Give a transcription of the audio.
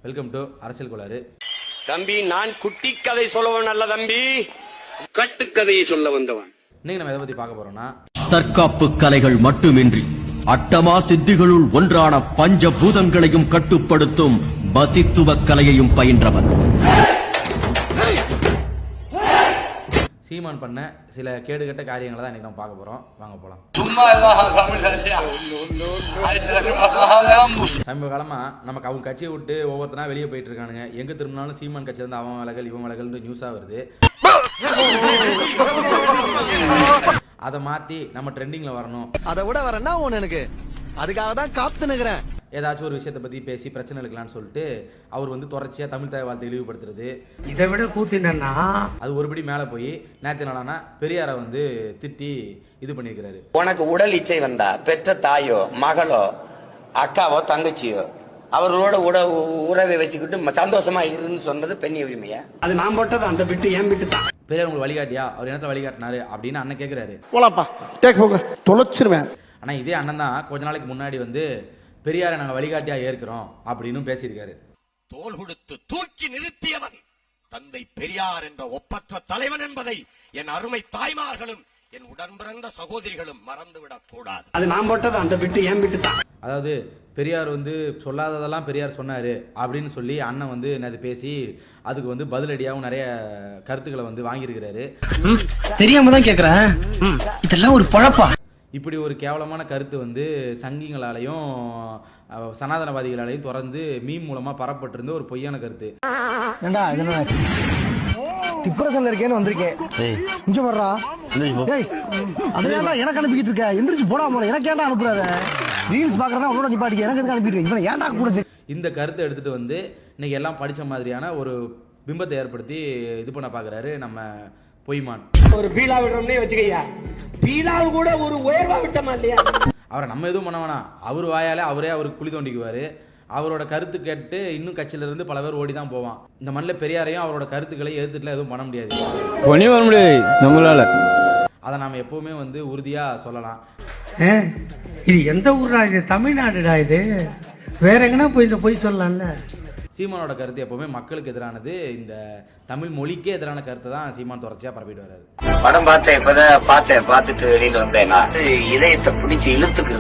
Welcome to அரசியல் கோளாறு. தம்பி, நான் குட்டி கதை சொல்லவன் அல்ல தம்பி, கட்டுக்கதையை சொல்ல வந்தவன். இன்னைக்கு நம்ம எதை பத்தி பார்க்க போறோம்னா, தற்காப்பு கலைகள் மட்டுமின்றி அட்டமா சித்திகளுள் ஒன்றான பஞ்சபூதங்களையும் கட்டுப்படுத்தும் பசித்துவ கலையையும் பயின்றவன் சீமான் பண்ண சில கேடுகட்ட காரியங்களை தான் இன்னைக்கு நம்ம பார்க்க போறோம். வாங்க போலாம். சமீப காலமா நமக்கு அவங்க கட்சியை விட்டு ஒவ்வொருத்தனா வெளியே போயிட்டு இருக்கானுங்க. எங்க திரும்பினாலும் சீமான் கட்சி வந்து அவன் வேலைகள் இவன் வேலைகள் நியூஸா வருது. அதை மாத்தி நம்ம ட்ரெண்டிங்ல வரணும். அதை விட வரேன்னா ஒண்ணு எனக்கு அதுக்காக தான் காத்து நிக்கிறேன். ஏதாச்சும் ஒரு விஷயத்தை பத்தி பேசி பிரச்சனை இருக்கலாம்னு சொல்லிட்டு அவர் வந்து தொடர்ச்சியா தமிழ் தாய் வாழ்த்தை இழிவுபடுத்துறது. இதை விட கூத்தினா அது ஒருபடி மேல போய் நேற்று நாளானா பெரியாரை வந்து திட்டி இது பண்ணிருக்கிறாரு. உனக்கு உடல் இச்சை வந்தா பெற்ற தாயோ மகளோ அக்காவோ தங்கச்சியோ அவர்களோட உறவை வச்சுக்கிட்டு சந்தோஷமா இருக்குன்னு சொன்னது பெண்ணி உரிமையா? அது நான் போட்டது அந்த பிட்டு என் பிட்டு தான். பெரியார் உங்களுக்கு வழிகாட்டியா? அவர் என்னத்த வழிகாட்டினாரு அப்படின்னு அண்ணன் கேட்கிறாரு. போலாப்பா டேக் போங்க தொலைச்சிருவேன். ஆனா இதே அண்ணன் தான் கொஞ்ச நாளைக்கு முன்னாடி வந்து பெரியாரை நாங்க வழிகாட்டியா ஏற்கிறோம் அப்படின்னு பேசியிருக்காரு. தோல் கொடுத்து தூக்கி நிறுத்தியவன் தந்தை பெரியார் என்ற ஒப்பற்ற தலைவன் என்பதை என் அருமை தாய்மார்களும் என் உடன் பிறந்த சகோதரிகளும் மறந்துவிடக் கூடாது. அது நான் போட்டது அந்த பிட்டு என் பிட்டு தான். அதாவது பெரியார் வந்து சொல்லாததெல்லாம் பெரியார் சொன்னாரு அப்படின்னு சொல்லி அண்ணன் வந்து நேற்று பேசி அதுக்கு வந்து பதிலடியாகவும் நிறைய கருத்துக்களை வந்து வாங்கியிருக்கிறாரு. தெரியாம தான் கேக்குறேன், இதெல்லாம் ஒரு பழப்பா? இப்படி ஒரு கேவலமான கருத்து வந்து சங்கிங்களாலையும் சனாதனவாதிகளாலையும் தொடர்ந்து மீம் மூலமா பரப்பட்டிருந்த ஒரு பொய்யான கருத்து. ஏண்டா இதென்ன டிப்ரஷன்ல இருக்கேன்னு வந்திருக்கேன். இங்க வர்றா. டேய் அதேடா எனக்கு அனுப்பிட்டு இருக்க. எந்திரச்சு போடா போல. எனக்கு ஏன்டா அனுப்புறாத? ரீல்ஸ் பாக்குறேன்னா உன்னோட நிப்பாட்டிக்க. எனக்கு எதுக்கு அனுப்பிட்டு இவன் ஏன்டா கூட? இந்த கருத்தை எடுத்துட்டு வந்து இன்னைக்கு எல்லாம் படிச்ச மாதிரியான ஒரு பிம்பத்தை ஏற்படுத்தி இது பண்ண பாக்குறாரு நம்ம பொய்மான். ஒரு பீலா விடுறோம்னே வச்சுக்கையா, பீலாவு கூட ஒரு உயர்வா விட்டமா இல்லையா? அவரை நம்ம எதுவும் பண்ண வேணாம். அவர் வாயாலே அவரே அவருக்கு குழி தோண்டிக்குவாரு. அவரோட கருத்து கேட்டு இன்னும் கட்சியில இருந்து பல பேர் ஓடி தான் போவான். இந்த மண்ணில் பெரியாரையும் அவரோட கருத்துக்களை எதிர்த்துட்டுலாம் எதுவும் பண்ண முடியாது. நம்மளால அதை நாம எப்பவுமே வந்து உறுதியா சொல்லலாம். இது எந்த ஊர்டா? இது தமிழ்நாடுடா. இது வேற எங்கன்னா போய் இந்த போய் சொல்லலாம்ல. சீமானோட கருத்து எப்பவுமே மக்களுக்கு எதிரானது. இந்த தமிழ் மொழிக்கே எதிரான கருத்தை தான் சீமான் தொடர்ச்சியா பரப்பிட்டு வர்றாரு. படம் பார்த்தேன், இப்பதான் பார்த்துட்டு வெளியில வந்தேன். இதயத்தை பிடிச்சி இழுத்துக்கு